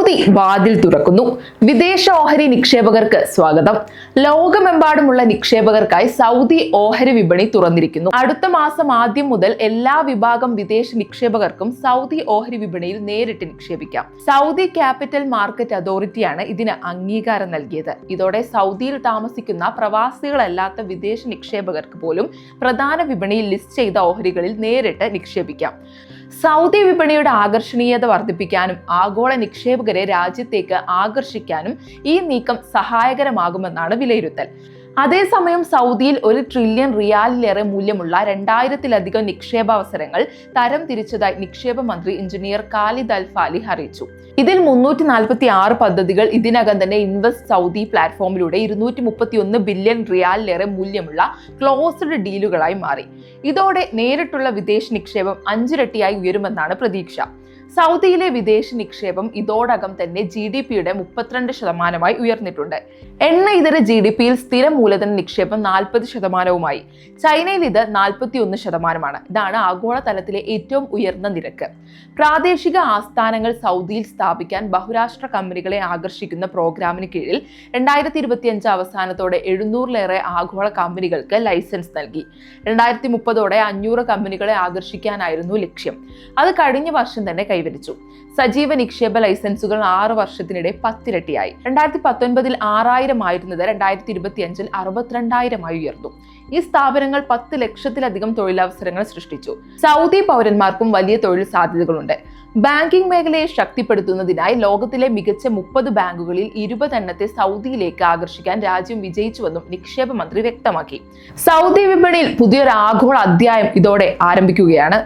Saudi വാതിൽ തുറക്കുന്നു. വിദേശ ഓഹരി നിക്ഷേപകർക്ക് സ്വാഗതം. ലോകമെമ്പാടുമുള്ള നിക്ഷേപകർക്കായി സൗദി ഓഹരി വിപണി തുറന്നിരിക്കുന്നു. അടുത്ത മാസം ആദ്യം മുതൽ എല്ലാ വിഭാഗം വിദേശ നിക്ഷേപകർക്കും സൗദി ഓഹരി വിപണിയിൽ നേരിട്ട് നിക്ഷേപിക്കാം. സൗദി ക്യാപിറ്റൽ മാർക്കറ്റ് അതോറിറ്റിയാണ് ഇതിന് അംഗീകാരം നൽകിയത്. ഇതോടെ സൗദിയിൽ താമസിക്കുന്ന പ്രവാസികളല്ലാത്ത വിദേശ നിക്ഷേപകർക്ക് പോലും പ്രധാന വിപണിയിൽ ലിസ്റ്റ് ചെയ്ത ഓഹരികളിൽ നേരിട്ട് നിക്ഷേപിക്കാം. സൗദി വിപണിയുടെ ആകർഷണീയത വർദ്ധിപ്പിക്കാനും ആഗോള നിക്ഷേപകരെ രാജ്യത്തേക്ക് ആകർഷിക്കാനും ഈ നീക്കം സഹായകരമാകുമെന്നാണ് വിലയിരുത്തൽ. അതേസമയം സൗദിയിൽ 1 ട്രില്യൺ റിയാലിലേറെ മൂല്യമുള്ള 2000-ലധികം നിക്ഷേപാവസരങ്ങൾ തരം തിരിച്ചതായി നിക്ഷേപ മന്ത്രി എഞ്ചിനീയർ ഖാലിദ് അൽ ഫാലിഹ് അറിയിച്ചു. ഇതിൽ 346 പദ്ധതികൾ ഇതിനകം തന്നെ ഇൻവെസ്റ്റ് സൗദി പ്ലാറ്റ്ഫോമിലൂടെ 231 ബില്യൺ റിയാലിലേറെ മൂല്യമുള്ള ക്ലോസ്ഡ് ഡീലുകളായി മാറി. ഇതോടെ നേരിട്ടുള്ള വിദേശ നിക്ഷേപം 5 ഇരട്ടിയായി ഉയരുമെന്നാണ് പ്രതീക്ഷ. സൗദിയിലെ വിദേശ നിക്ഷേപം ഇതോടകം തന്നെ GDPയുടെ 32% ഉയർന്നിട്ടുണ്ട്. എണ്ണ ഇതര GDPയിൽ സ്ഥിര മൂലധന നിക്ഷേപം 40%. ചൈനയിൽ ഇത് 41%. ഇതാണ് ആഗോളതലത്തിലെ ഏറ്റവും ഉയർന്ന നിരക്ക്. പ്രാദേശിക ആസ്ഥാനങ്ങൾ സൗദിയിൽ സ്ഥാപിക്കാൻ ബഹുരാഷ്ട്ര കമ്പനികളെ ആകർഷിക്കുന്ന പ്രോഗ്രാമിന് കീഴിൽ 2025 അവസാനത്തോടെ 700-ലേറെ ആഗോള കമ്പനികൾക്ക് ലൈസൻസ് നൽകി. 2030ഓടെ 500 കമ്പനികളെ ആകർഷിക്കാനായിരുന്നു ലക്ഷ്യം. അത് കഴിഞ്ഞ വർഷം തന്നെ കൈവരിച്ചു. സജീവ നിക്ഷേപ ലൈസൻസുകൾ 6 വർഷത്തിനിടെ 10 ഇരട്ടിയായി. 2019 6000 ആയിരുന്നത് 2025 62,000 ഉയർന്നു. ഈ സ്ഥാപനങ്ങൾ 10 ലക്ഷത്തിലധികം തൊഴിലവസരങ്ങൾ സൃഷ്ടിച്ചു. സൗദി പൗരന്മാർക്കും വലിയ തൊഴിൽ സാധ്യതകളുണ്ട്. ബാങ്കിംഗ് മേഖലയെ ശക്തിപ്പെടുത്തുന്നതിനായി ലോകത്തിലെ മികച്ച 30 ബാങ്കുകളിൽ 20 എണ്ണത്തെ സൗദിയിലേക്ക് ആകർഷിക്കാൻ രാജ്യം വിജയിച്ചുവെന്നും നിക്ഷേപ മന്ത്രി വ്യക്തമാക്കി. സൗദി വിപണിയിൽ പുതിയൊരു ആഗോള അധ്യായം ഇതോടെ ആരംഭിക്കുകയാണ്.